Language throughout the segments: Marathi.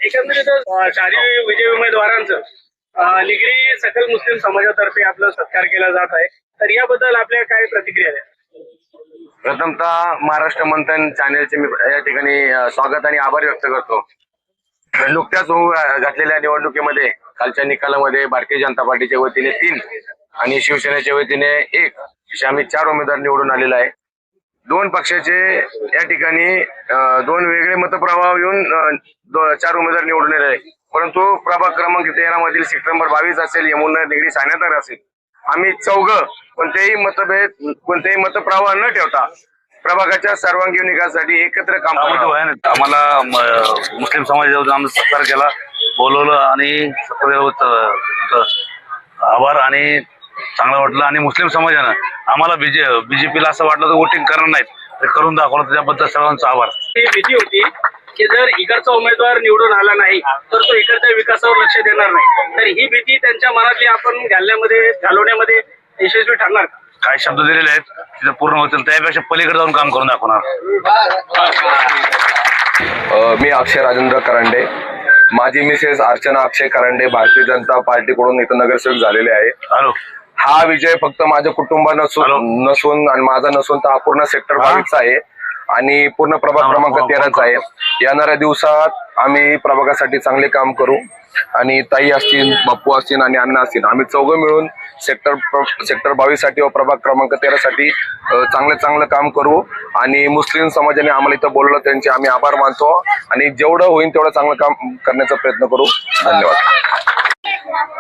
एकंदरीत शालेय विजय उमेदवारांचं निगडी सकल मुस्लिम समाजातर्फे आपला सत्कार केला जात आहे, तर याबद्दल आपल्या काय प्रतिक्रिया आहे? प्रथमतः महाराष्ट्र मंथन चॅनेलचे मी या ठिकाणी स्वागत आणि आभार व्यक्त करतो। नुकत्याच घातलेल्या निवडणुकीमध्ये कालच्या निकालामध्ये भारतीय जनता पार्टीच्या वतीने 3 आणि शिवसेनेच्या वतीने 1 असे आम्ही 4 उमेदवार निवडून आलेला आहे। 2 पक्षाचे या ठिकाणी 2 वेगळे मतप्रवाह येऊन 4 उमेदवार निवडून आले आहे। परंतु प्रभाग क्रमांक 13 मधील सेक्टर नंबर 22 असेल, यमुना निगडी सायनातार असेल, आम्ही चौघं कोणतेही मतप्रवाह न ठेवता प्रभागाच्या सर्वांगीण विकासासाठी एकत्र काम करतो। आम्हाला मुस्लिम समाजाचा आम्ही सत्कार केला, बोलवलं आणि आभार आणि चांगलं वाटलं। आणि मुस्लिम समाजानं आम्हाला बीजेपीला असं वाटलं तर वोटिंग करणार नाहीत, ते करून दाखवलं, त्याच्याबद्दल सर्वांचा आभार। ही भीती होती की जर इकडचा उमेदवार निवडून आला नाही तर तो इकडच्या विकासावर लक्ष देणार नाही, तर ही भीती त्यांच्या मनातली आपण घालवण्यामध्ये यशस्वी ठरणार। काय शब्द दिलेले आहेत तिथे पूर्ण होतील, त्यापेक्षा पलीकडे जाऊन काम करून दाखवणार। मी अक्षय राजेंद्र करंडे, माझी मिसेस अर्चना अक्षय करंडे भारतीय जनता पार्टीकडून इथं नगरसेवक झालेले आहे। हा विजय फक्त माझ्या कुटुंबा नसून आणि माझा नसून तर हा पूर्ण सेक्टर 22 आहे आणि पूर्ण प्रभाग क्रमांक 13 आहे। येणाऱ्या दिवसात आम्ही प्रभागासाठी चांगले काम करू आणि ताई असतील, बाप्पू असतील आणि अण्णा असतील, आम्ही चौघं मिळून सेक्टर 22 साठी व प्रभाग क्रमांक 13 साठी चांगलं काम करू। आणि मुस्लिम समाजाने आम्हाला इथं बोलवलं, त्यांचे आम्ही आभार मानतो आणि जेवढं होईल तेवढं चांगलं काम करण्याचा प्रयत्न करू। धन्यवाद।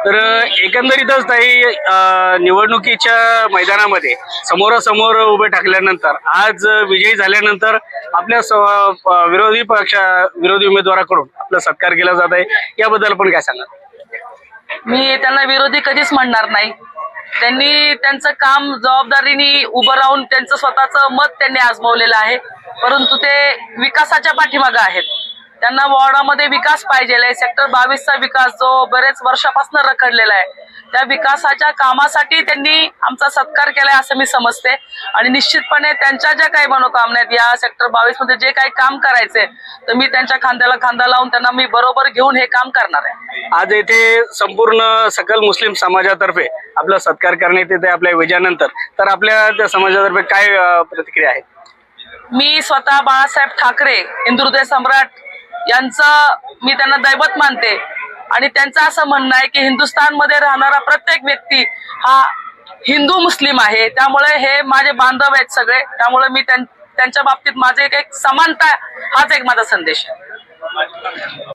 तर एकंदरीतच ताई निवडणुकीच्या मैदानामध्ये समोरासमोर उभे ठाकल्यानंतर आज विजयी झाल्यानंतर आपल्या विरोधी उमेदवाराकडून आपला सत्कार केला जात आहे, याबद्दल पण काय सांगा? मी त्यांना विरोधी कधीच म्हणणार नाही। त्यांनी त्यांचं काम जबाबदारीने उभं राहून त्यांचं स्वतःचं मत त्यांनी आजमावलेलं आहे, परंतु ते विकासाच्या पाठीमागे आहेत। त्यांना वॉर्डामध्ये विकास पाहिजे आहे। सेक्टर 22चा विकास जो बरेच वर्षापासून रखडलेला आहे, त्या विकासाच्या कामासाठी त्यांनी आमचा सत्कार केलाय असं मी समजते। आणि निश्चितपणे त्यांच्या ज्या काही मनोकामना आहेत या सेक्टर 22 मध्ये जे काही काम करायचे, तर मी त्यांच्या खांद्याला खांदा लावून त्यांना मी बरोबर घेऊन हे काम करणार आहे। आज येथे संपूर्ण सकल मुस्लिम समाजातर्फे आपला सत्कार करण्यात येते आपल्या विजयानंतर, तर आपल्या त्या समाजातर्फे काय प्रतिक्रिया आहे? मी स्वतः बाळासाहेब ठाकरे हिंदू हृदय सम्राट यांचं मी त्यांना दैवत मानते आणि त्यांचं असं म्हणणं आहे की हिंदुस्थानमध्ये राहणारा प्रत्येक व्यक्ती हा हिंदू मुस्लिम आहे, त्यामुळे हे माझे बांधव आहेत सगळे। त्यामुळे मी त्यांच्या बाबतीत माझे एक समानता हाच एक माझा संदेश आहे।